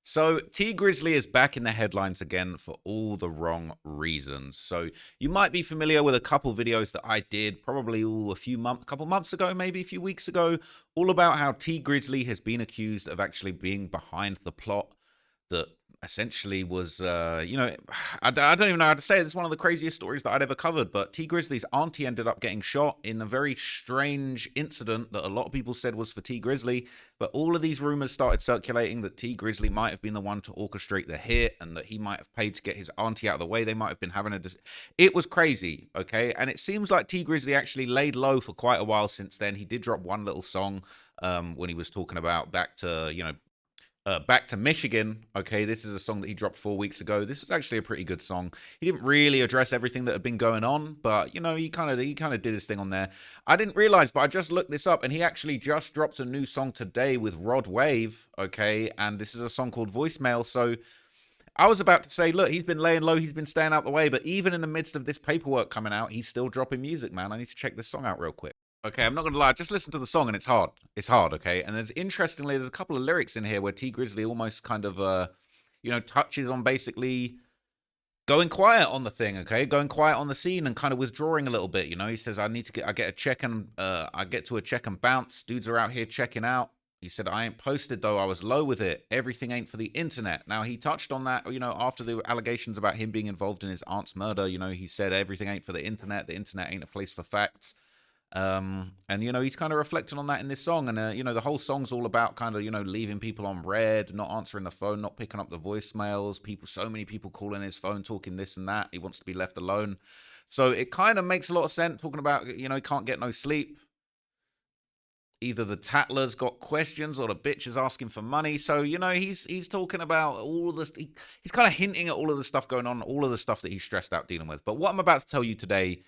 So T Grizzly is back in the headlines again for all the wrong reasons. So you might be familiar with a couple videos that I did probably couple months ago, maybe a few weeks ago, all about how T Grizzly has been accused of actually being behind the plot that essentially was, I don't even know how to say it. It's one of the craziest stories that I'd ever covered. But T Grizzly's auntie ended up getting shot in a very strange incident that a lot of people said was for T Grizzly. But all of these rumors started circulating that T Grizzly might have been the one to orchestrate the hit and that he might have paid to get his auntie out of the way. They might have been having it was crazy, okay? And it seems like T Grizzly actually laid low for quite a while since then. He did drop one little song when he was talking about back to Michigan. Okay, this is a song that he dropped 4 weeks ago. This is actually a pretty good song. He didn't really address everything that had been going on, but he kind of did his thing on there. I didn't realize, but I just looked this up, and he actually just dropped a new song today with Rod Wave. Okay, and this is a song called Voicemail. So I was about to say, look, he's been laying low, he's been staying out the way, but even in the midst of this paperwork coming out, he's still dropping music, man. I need to check this song out real quick. Okay, I'm not gonna lie. Just listen to the song, and it's hard. It's hard, okay. And there's a couple of lyrics in here where T Grizzly almost kind of, touches on basically going quiet on the thing, okay, going quiet on the scene and kind of withdrawing a little bit. He says, I get a check and I get to a check and bounce. Dudes are out here checking out. He said, I ain't posted though. I was low with it. Everything ain't for the internet. Now he touched on that, after the allegations about him being involved in his aunt's murder. He said everything ain't for the internet. The internet ain't a place for facts. And he's kind of reflecting on that in this song, and the whole song's all about kind of leaving people on red, not answering the phone, not picking up the voicemails, so many people calling his phone talking this and that. He wants to be left alone. So it kind of makes a lot of sense talking about he can't get no sleep. Either the tattler's got questions or the bitch is asking for money. So he's talking about all of this. He's kind of hinting at all of the stuff going on, all of the stuff that he's stressed out dealing with. But what I'm about to tell you today,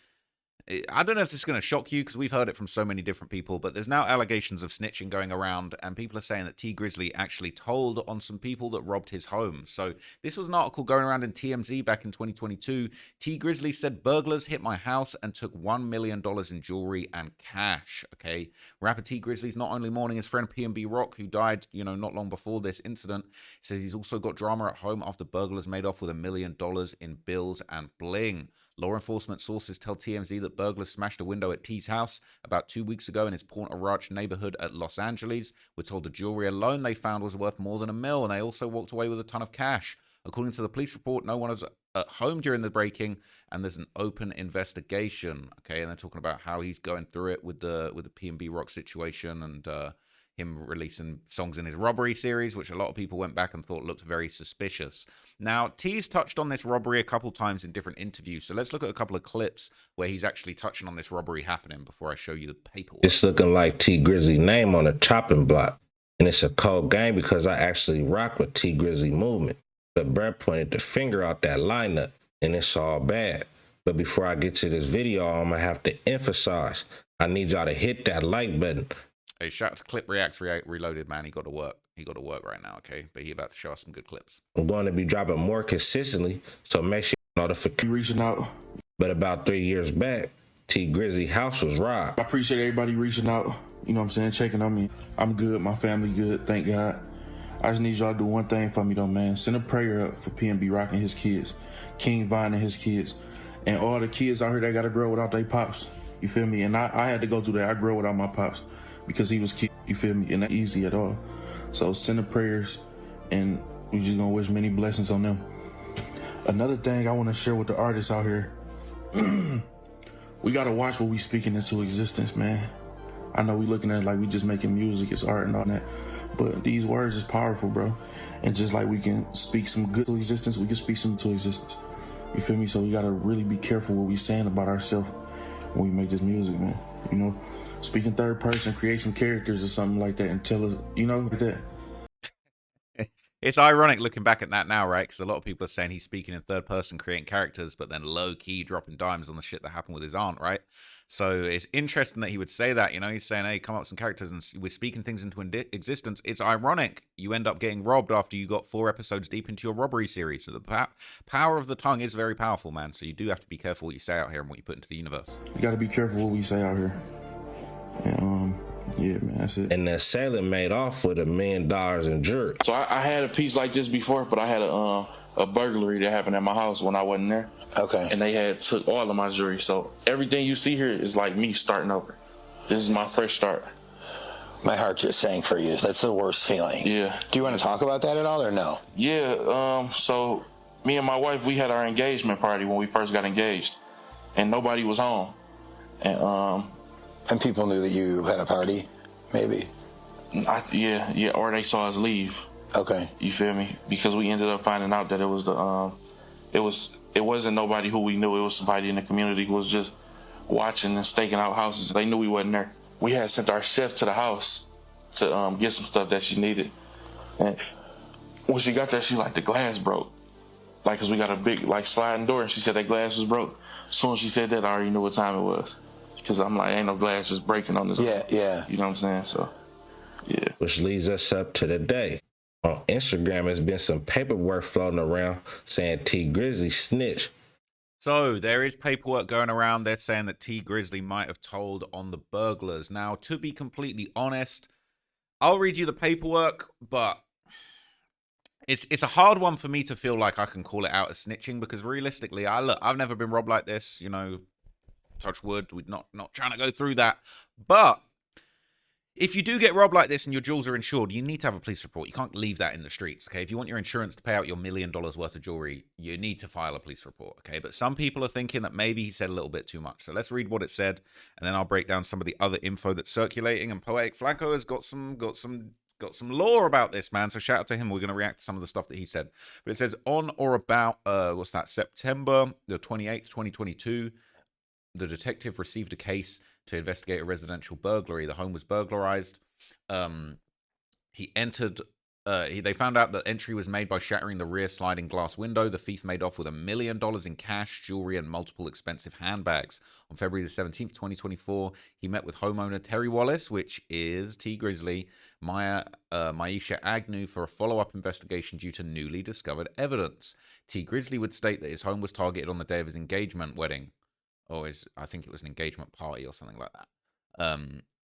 I don't know if this is going to shock you because we've heard it from so many different people, but there's now allegations of snitching going around, and people are saying that T Grizzly actually told on some people that robbed his home. So this was an article going around in TMZ back in 2022. T Grizzly said burglars hit my house and took $1 million in jewelry and cash. Okay, rapper T Grizzly's not only mourning his friend PNB Rock, who died, not long before this incident. He says he's also got drama at home after burglars made off with $1 million in bills and bling. Law enforcement sources tell TMZ that burglars smashed a window at T's house about 2 weeks ago in his Ponte Arach neighborhood at Los Angeles. We're told the jewelry alone they found was worth more than $1 million, and they also walked away with a ton of cash. According to the police report, no one was at home during the breaking, and there's an open investigation. Okay, and they're talking about how he's going through it with the PNB Rock situation, and him releasing songs in his robbery series, which a lot of people went back and thought looked very suspicious. Now, T's touched on this robbery a couple times in different interviews, so let's look at a couple of clips where he's actually touching on this robbery happening before I show you the paperwork. It's looking like T Grizzly name on a chopping block, and it's a cold game because I actually rock with T Grizzly movement. But Brett pointed the finger out that lineup, and it's all bad. But before I get to this video, I'm gonna have to emphasize, I need y'all to hit that like button. Hey, shout out to Clip Reacts Reloaded, man. He got to work. He got to work right now, okay? But he about to show us some good clips. I'm going to be dropping more consistently, so make sure you notification. Reaching out. But about 3 years back, T Grizzly house was robbed. I appreciate everybody reaching out. You know what I'm saying? Checking on me. I'm good. My family good. Thank God. I just need y'all to do one thing for me, though, man. Send a prayer up for PNB Rock and his kids, King Vine and his kids, and all the kids out here that got to grow without their pops. You feel me? And I had to go through that. I grew without my pops because he was kid. You feel me? And not easy at all. So send the prayers, and we just gonna wish many blessings on them. Another thing I want to share with the artists out here, we gotta watch what we speaking into existence, man. I know we looking at it like we just making music, it's art and all that, but these words is powerful, bro. And just like we can speak some good to existence, we can speak some to existence. You feel me? So we gotta really be careful what we saying about ourselves when we make this music, man. Speak in third person, create some characters or something like that, and tell us, like that. It's ironic looking back at that now, right? Because a lot of people are saying he's speaking in third person, creating characters, but then low key dropping dimes on the shit that happened with his aunt, right? So it's interesting that he would say that. He's saying, hey, come up with some characters, and we're speaking things into existence. It's ironic you end up getting robbed after you got 4 episodes deep into your robbery series. So the power of the tongue is very powerful, man. So you do have to be careful what you say out here and what you put into the universe. You got to be careful what we say out here. And, Yeah, man, that's it. And the assailant made off with $1 million in jewelry. So I had a piece like this before, but I had a burglary that happened at my house when I wasn't there. Okay. And they had took all of my jewelry. So everything you see here is like me starting over. This is my fresh start. My heart just sank for you. That's the worst feeling. Yeah. Do you want to talk about that at all or no? Yeah, so me and my wife, we had our engagement party when we first got engaged. And nobody was home. And people knew that you had a party, maybe? Yeah, or they saw us leave. Okay. You feel me? Because we ended up finding out that it was it wasn't nobody who we knew. It was somebody in the community who was just watching and staking out houses. They knew we wasn't there. We had sent our chef to the house to get some stuff that she needed. And when she got there, she like, the glass broke. Like, cause we got a big like sliding door, and she said that glass was broke. As soon as she said that, I already knew what time it was. Cause I'm like, ain't no glass just breaking on this. Yeah. You know what I'm saying? So, yeah. Which leads us up to the day. On Instagram, there's been some paperwork floating around saying T Grizzley snitched. So there is paperwork going around. They're saying that T Grizzley might have told on the burglars. Now, to be completely honest, I'll read you the paperwork, but it's a hard one for me to feel like I can call it out as snitching, because realistically, I've never been robbed like this. You know, touch wood. We're not trying to go through that, but if you do get robbed like this and your jewels are insured, you need to have a police report. You can't leave that in the streets, okay? If you want your insurance to pay out your $1 million worth of jewelry, you need to file a police report, okay? But some people are thinking that maybe he said a little bit too much. So let's read what it said, and then I'll break down some of the other info that's circulating. And Poetic Flacco has got some lore about this, man. So shout out to him. We're going to react to some of the stuff that he said. But it says on or about September the 28th, 2022. The detective received a case to investigate a residential burglary. The home was burglarized. He entered. They found out that entry was made by shattering the rear sliding glass window. The thief made off with $1 million in cash, jewelry, and multiple expensive handbags. On February the 17th, 2024, he met with homeowner Terry Wallace, which is T Grizzley, Maisha Agnew, for a follow-up investigation due to newly discovered evidence. T Grizzley would state that his home was targeted on the day of his engagement wedding. I think it was an engagement party or something like that.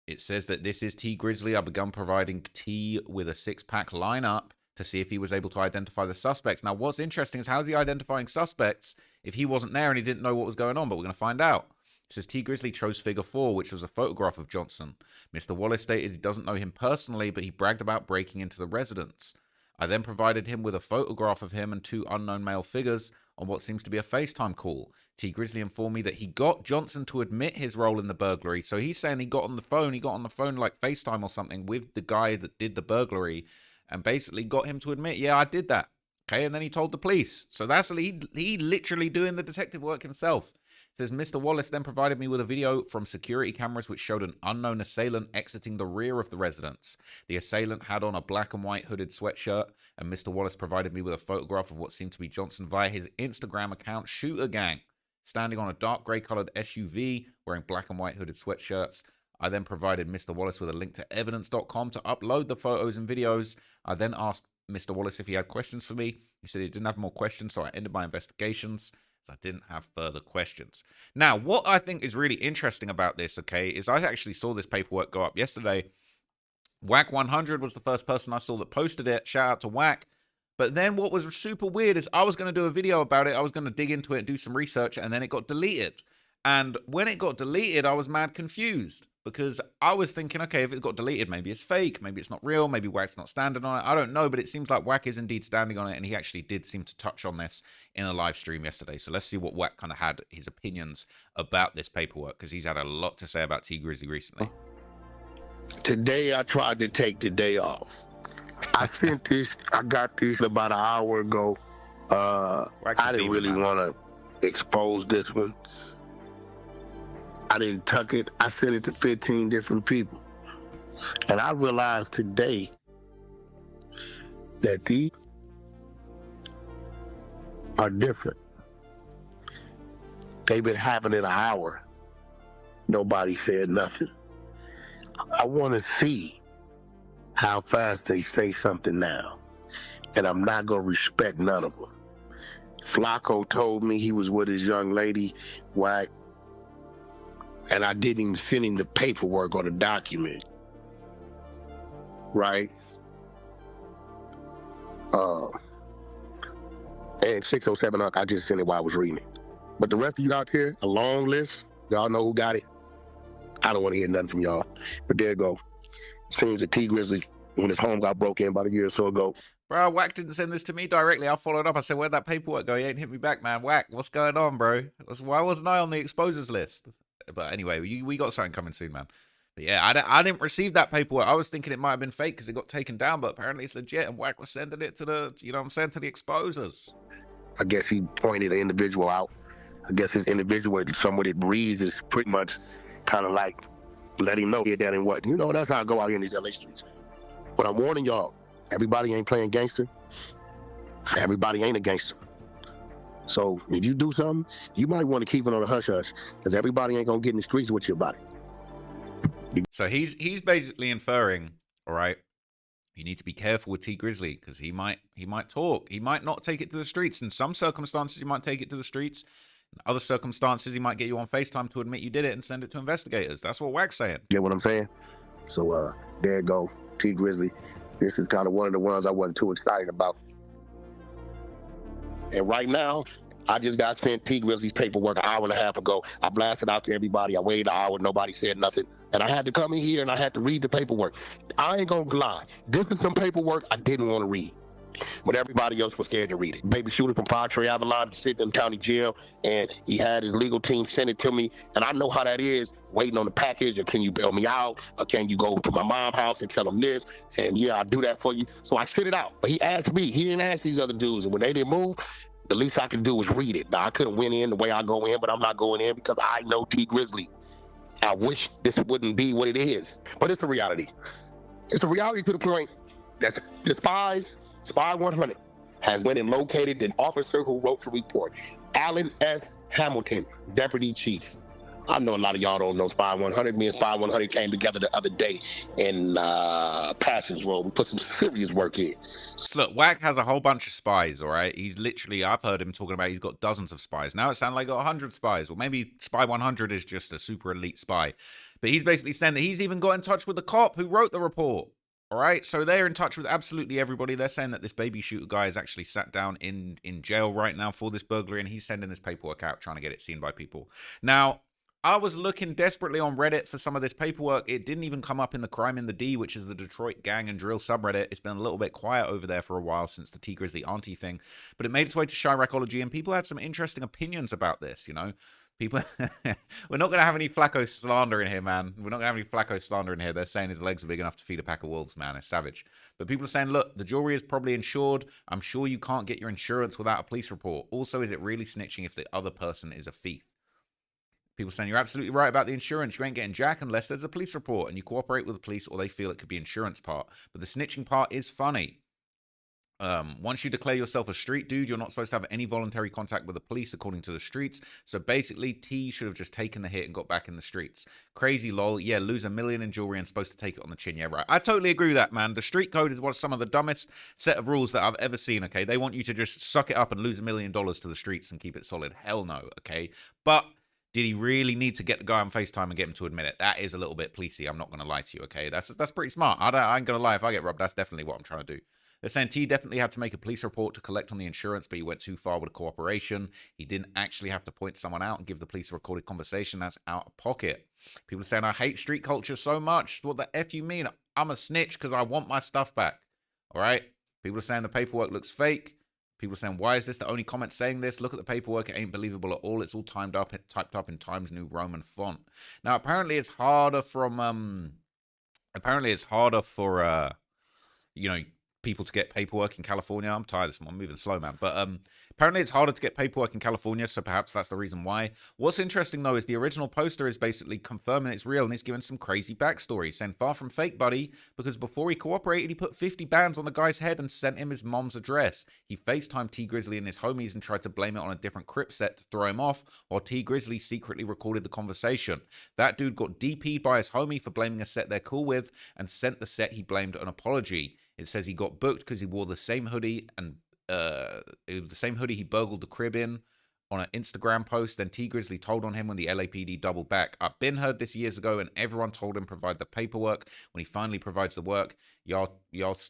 It says that this is T Grizzley. I begun providing T with a 6-pack lineup to see if he was able to identify the suspects. Now, what's interesting is how is he identifying suspects if he wasn't there and he didn't know what was going on? But we're going to find out. It says T Grizzley chose figure 4, which was a photograph of Johnson. Mr. Wallace stated he doesn't know him personally, but he bragged about breaking into the residence. I then provided him with a photograph of him and 2 unknown male figures on what seems to be a FaceTime call. T Grizzley informed me that he got Johnson to admit his role in the burglary. So he's saying he got on the phone like FaceTime or something with the guy that did the burglary and basically got him to admit, yeah, I did that. Okay, and then he told the police. So that's he literally doing the detective work himself. It says Mr. Wallace then provided me with a video from security cameras which showed an unknown assailant exiting the rear of the residence. The assailant had on a black and white hooded sweatshirt, and Mr. Wallace provided me with a photograph of what seemed to be Johnson via his Instagram account, Shooter Gang, standing on a dark grey coloured SUV wearing black and white hooded sweatshirts. I then provided Mr. Wallace with a link to evidence.com to upload the photos and videos. I then asked Mr. Wallace if he had questions for me. He said he didn't have more questions, so I ended my investigations. I didn't have further questions. Now, what I think is really interesting about this, okay, is I actually saw this paperwork go up yesterday. Wack 100 was the first person I saw that posted it. Shout out to Wack. But then what was super weird is I was going to do a video about it. I was going to dig into it, do some research, and then it got deleted. And when it got deleted, I was mad confused because I was thinking, okay, if it got deleted, maybe it's fake, maybe it's not real, maybe Wack's not standing on it. I don't know, but it seems like Wack is indeed standing on it, and he actually did seem to touch on this in a live stream yesterday. So let's see what Wack kind of had his opinions about this paperwork, because he's had a lot to say about T Grizzley recently. Today, I tried to take the day off. I got this about an hour ago. I didn't really want to expose this one. I didn't tuck it. I sent it to 15 different people. And I realized today that these are different. They've been having it an hour. Nobody said nothing. I want to see how fast they say something now. And I'm not going to respect none of them. Flacco told me he was with his young lady, Wack, and I didn't even send him the paperwork or the document. right? And 607 I just sent it while I was reading it. But the rest of you out here, a long list. Y'all know who got it. I don't want to hear nothing from y'all. But there you go. Seems that T Grizzly, when his home got broke in about a year or so ago. Bro, Wack didn't send this to me directly. I followed up. I said, where'd that paperwork go? He ain't hit me back, man. Wack, what's going on, bro? Why wasn't I on the exposures list? But anyway, we got something coming soon, man. But yeah, I didn't receive that paperwork. I was thinking it might have been fake because it got taken down, but apparently it's legit. And Wack was sending it to the, you know what I'm saying, to the exposers. I guess he pointed an individual out. I guess his individual, somebody that breathes, is pretty much kind of like let him know that and what. You know, that's how I go out here in these LA streets. But I'm warning y'all, everybody ain't playing gangster. Everybody ain't a gangster. So if you do something, you might want to keep it on a hush-hush, because everybody ain't going to get in the streets with you about it. So he's basically inferring, all right, you need to be careful with T Grizzly because he might talk. He might not take it to the streets. In some circumstances, he might take it to the streets. In other circumstances, he might get you on FaceTime to admit you did it and send it to investigators. That's what Wack's saying. Get what I'm saying? So there you go, T Grizzly. This is kind of one of the ones I wasn't too excited about. And right now, I just got sent T Grizzly's paperwork an hour and a half ago. I blasted out to everybody. I waited an hour. Nobody said nothing. And I had to come in here and I had to read the paperwork. I ain't gonna lie. This is some paperwork I didn't want to read. But everybody else was scared to read it. Baby shooter from Padre Avalon sitting in county jail, and he had his legal team send it to me. And I know how that is, waiting on the package, or can you bail me out, or can you go to my mom's house and tell them this? And yeah, I'll do that for you. So I sent it out. But he asked me. He didn't ask these other dudes. And when they didn't move, the least I could do was read it. Now, I could have went in the way I go in, but I'm not going in because I know T Grizzly. I wish this wouldn't be what it is. But it's a reality. It's a reality to the point that the Spy 100 has went and located the officer who wrote the report, Alan S. Hamilton, Deputy Chief. I know a lot of y'all don't know Spy 100. Me and Spy 100 came together the other day in Passions Road. We put some serious work in. So look, Wack has a whole bunch of spies, all right? He's literally, I've heard him talking about he's got dozens of spies. Now it sounds like he's got 100 spies, or maybe Spy 100 is just a super elite spy. But he's basically saying that he's even got in touch with the cop who wrote the report. All right, so they're in touch with absolutely everybody. They're saying that this baby shooter guy is actually sat down in jail right now for this burglary, and he's sending this paperwork out, trying to get it seen by people. Now, I was looking desperately on Reddit for some of this paperwork. It didn't even come up in the Crime in the D, which is the Detroit gang and drill subreddit. It's been a little bit quiet over there for a while since the T Grizzly auntie thing, but it made its way to Chiracology, and people had some interesting opinions about this, you know. People, we're not going to have any Flacco slander in here, man. We're not going to have any Flacco slander in here. They're saying his legs are big enough to feed a pack of wolves, man. It's savage. But people are saying, look, the jewelry is probably insured. I'm sure you can't get your insurance without a police report. Also, is it really snitching if the other person is a thief? People saying you're absolutely right about the insurance. You ain't getting jack unless there's a police report and you cooperate with the police or they feel it could be insurance part. But the snitching part is funny. Once you declare yourself a street dude, you're not supposed to have any voluntary contact with the police according to the streets. So basically, T should have just taken the hit and got back in the streets. Crazy lol. Yeah, lose $1 million in jewelry and supposed to take it on the chin. Yeah, right. I totally agree with that, man. The street code is some of the dumbest set of rules that I've ever seen, okay? They want you to just suck it up and lose $1 million to the streets and keep it solid. Hell no, okay? But did he really need to get the guy on FaceTime and get him to admit it? That is a little bit policey. I'm not going to lie to you, okay? That's pretty smart. I ain't going to lie. If I get robbed, that's definitely what I'm trying to do. They're saying T definitely had to make a police report to collect on the insurance, but he went too far with cooperation. He didn't actually have to point someone out and give the police a recorded conversation. That's out of pocket. People are saying, I hate street culture so much. What the F you mean? I'm a snitch because I want my stuff back. All right? People are saying the paperwork looks fake. People are saying, why is this the only comment saying this? Look at the paperwork. It ain't believable at all. It's all typed up in Times New Roman font. Now, apparently it's harder for, people to get paperwork in California. I'm tired of this. I'm moving slow, man. But apparently it's harder to get paperwork in California, so perhaps that's the reason why. What's interesting, though, is the original poster is basically confirming it's real, and he's given some crazy backstory, saying far from fake, buddy, because before he cooperated, he put 50 bands on the guy's head and sent him his mom's address. He FaceTimed T Grizzly and his homies and tried to blame it on a different Crip set to throw him off, while T Grizzly secretly recorded the conversation. That dude got DP'd by his homie for blaming a set they're cool with, and sent the set he blamed an apology. It says he got booked because he wore the same hoodie and it was the same hoodie he burgled the crib in. on an Instagram post. Then T Grizzley told on him when the LAPD doubled back. I've been heard this years ago, and everyone told him provide the paperwork. When he finally provides the work, y'all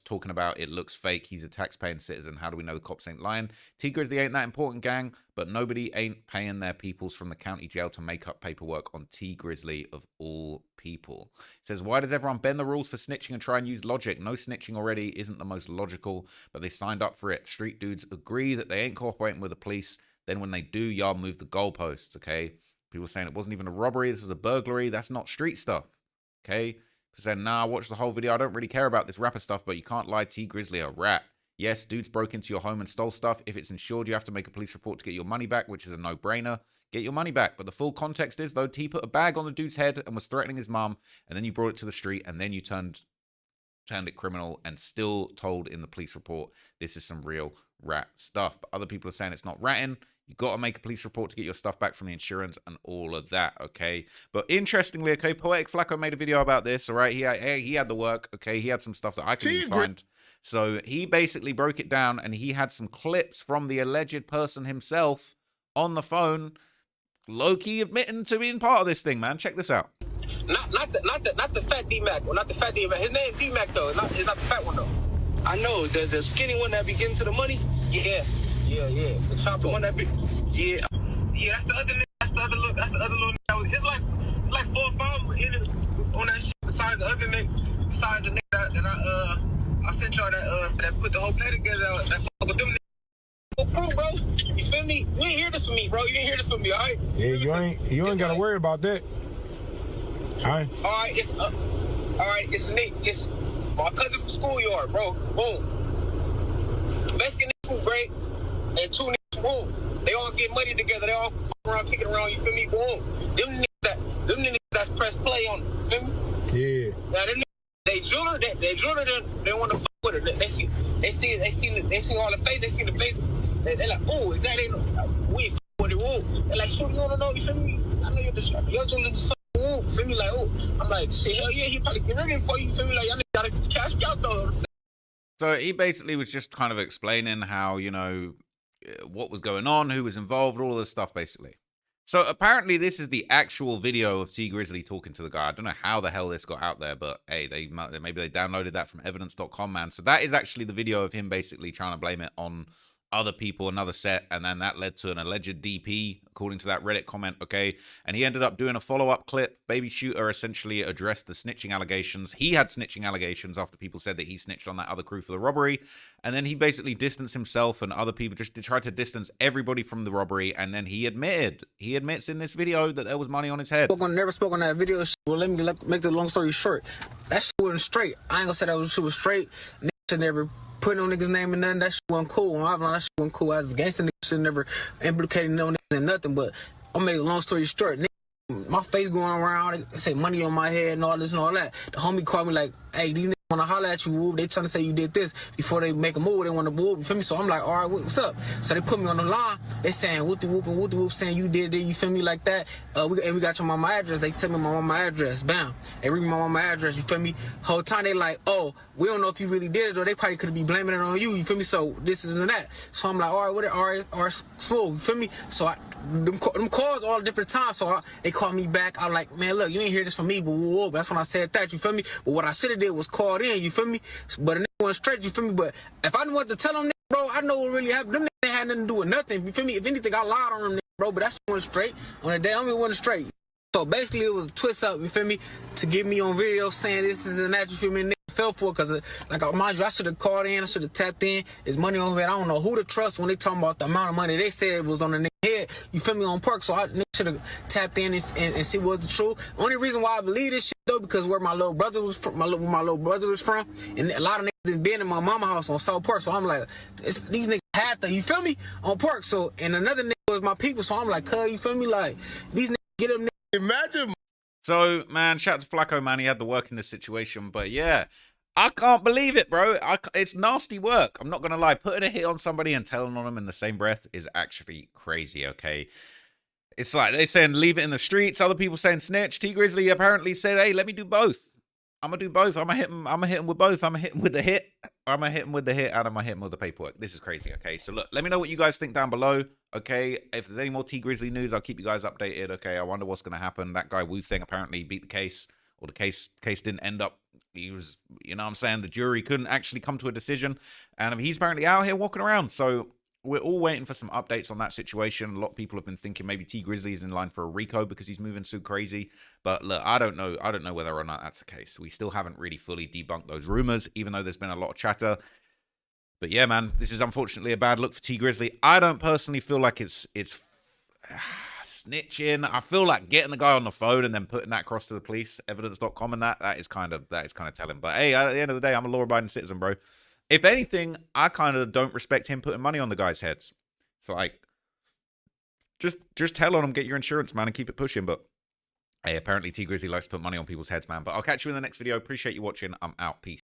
talking about it looks fake. He's a taxpaying citizen. How do we know the cops ain't lying? T Grizzley ain't that important, gang, but nobody ain't paying their peoples from the county jail to make up paperwork on T Grizzley of all people. He says, why does everyone bend the rules for snitching and try and use logic? No snitching already isn't the most logical, but they signed up for it. Street dudes agree that they ain't cooperating with the police. Then when they do, y'all move the goalposts, okay? People saying it wasn't even a robbery, this was a burglary. That's not street stuff, okay? People saying, nah, I watched the whole video. I don't really care about this rapper stuff, but you can't lie, T Grizzley a rat. Yes, dudes broke into your home and stole stuff. If it's insured, you have to make a police report to get your money back, which is a no-brainer. Get your money back. But the full context is, though, T put a bag on the dude's head and was threatening his mom, and then you brought it to the street, and then you turned it criminal and still told in the police report this is some real rat stuff. But other people are saying it's not ratting. You got to make a police report to get your stuff back from the insurance and all of that, okay? But interestingly, okay, Poetic Flacco made a video about this, all right? He had the work, okay? He had some stuff that I couldn't find. So he basically broke it down, and he had some clips from the alleged person himself on the phone, low-key admitting to being part of this thing, man. Check this out. Not the fat D-Mac, or not the fat D-Mac. His name D-Mac, though. It's not the fat one, though. I know, the skinny one that be getting to the money? Yeah. The chopper one that be. Yeah, that's the other nigga. That's the other little nigga. It's like 4 or 5 in it on that shit. Besides the other nigga, besides the nigga that I sent y'all that put the whole play together. That fuck with them niggas. Crew, bro. You feel me? You ain't hear this from me, bro. You ain't hear this from me, all right? Yeah, you ain't gotta worry about that. All right. All right. It's Nick. It's my cousin from schoolyard, bro. Boom. Mexican niggas from Great. And 2 niggas, boom. They all get money together. They all fuck around, kicking around. You feel me? Boom. Them niggas that's press play on. You feel me? Yeah. Now them niggas, they jeweler. They want to fuck with her. They see all the face. They see the face. They like, oh, is that ain't no? We ain't fuck with it. Woo. They like, shoot, you don't know. You feel me? I know your jeweler just fuck. Woo. You feel me? Like, oh, I'm like, shit, hell yeah, he probably get ready for you. You feel me? Like, y'all gotta cash me out though. So he basically was just kind of explaining how, you know, what was going on, who was involved, all of this stuff, basically. So apparently this is the actual video of T Grizzley talking to the guy. I don't know how the hell this got out there, but hey, maybe they downloaded that from evidence.com, man. So that is actually the video of him basically trying to blame it on other people, another set, and then that led to an alleged DP, according to that Reddit comment, okay? And he ended up doing a follow-up clip. Baby Shooter essentially addressed the snitching allegations. He had snitching allegations after people said that he snitched on that other crew for the robbery, and then he basically distanced himself and other people, just tried to distance everybody from the robbery, and then he admits in this video that there was money on his head. Never spoke on that video. Well, let me make the long story short. That shit wasn't straight. I ain't gonna say that shit was straight. Niggas should never put no niggas' name in nothing. That shit wasn't cool. That shit wasn't cool. As a gangster, niggas should never implicated no niggas in nothing. But I'll make a long story short. Niggas, my face going around, they say money on my head and all this and all that. The homie called me like, hey, these niggas want to holler at you, woo. They trying to say you did this before they make a move. They want to move. You feel me? So I'm like, all right, what's up? So they put me on the line. They saying whoopty whoop and whoopty whoop, saying you did it. You feel me like that? We got your mama address. They tell me my mama address. Bam. They read my mama address. You feel me? Whole time they like, oh, we don't know if you really did it, or they probably could be blaming it on you. You feel me? So this and that. So I'm like, all right, smooth. You feel me? So them calls all different times. So they called me back. I'm like, man, look, you ain't hear this from me, but whoa, that's when I said that. You feel me? But what I should have did was called in. You feel me? But a nigga went straight. You feel me? But if I didn't want to tell them, bro, I know what really happened. Them niggas had nothing to do with nothing. You feel me? If anything, I lied on them, bro. But that shit went straight. On the day, I went straight. So basically, it was a twist up. You feel me? To get me on video saying this is a natural. You feel me? Nigga fell for it because, like, mind you, I should have called in. I should have tapped in. It's money on head. I don't know who to trust when they talking about the amount of money they said was on the nigga head. You feel me? On perk. So I should have tapped in and see what's the truth. Only reason why I believe this shit though, because where my little brother was from, and a lot of niggas been in my mama house on South Park. So I'm like, these niggas had to, you feel me? On Park. So, and another nigga was my people. So I'm like, cuz, you feel me? Like, these niggas get them niggas. Imagine. So, man, shout out to Flacco, man. He had the work in this situation. But, yeah, I can't believe it, bro. It's nasty work. I'm not going to lie. Putting a hit on somebody and telling on them in the same breath is actually crazy, okay? It's like they saying leave it in the streets. Other people saying snitch. T Grizzley apparently said, hey, let me do both. I'm gonna do both. I'm gonna hit him with both. I'm gonna hit him with the hit. I'm gonna hit him with the hit, and I'm gonna hit him with the paperwork. This is crazy. Okay, so look, let me know what you guys think down below. Okay, if there's any more T Grizzly news, I'll keep you guys updated. Okay, I wonder what's gonna happen. That guy Wu Thing apparently beat the case, or the case didn't end up. He was, you know what I'm saying, the jury couldn't actually come to a decision, and he's apparently out here walking around. So we're all waiting for some updates on that situation. A lot of people have been thinking maybe T Grizzly is in line for a RICO because he's moving so crazy. But look, I don't know whether or not that's the case. We still haven't really fully debunked those rumors, even though there's been a lot of chatter. But yeah, man, this is unfortunately a bad look for T Grizzly. I don't personally feel like it's snitching. I feel like getting the guy on the phone and then putting that across to the police, evidence.com, and that is kind of telling. But hey, at the end of the day, I'm a law-abiding citizen, bro. If anything, I kind of don't respect him putting money on the guys' heads. So like, just tell on him, get your insurance, man, and keep it pushing. But hey, apparently T Grizzly likes to put money on people's heads, man. But I'll catch you in the next video. Appreciate you watching. I'm out. Peace.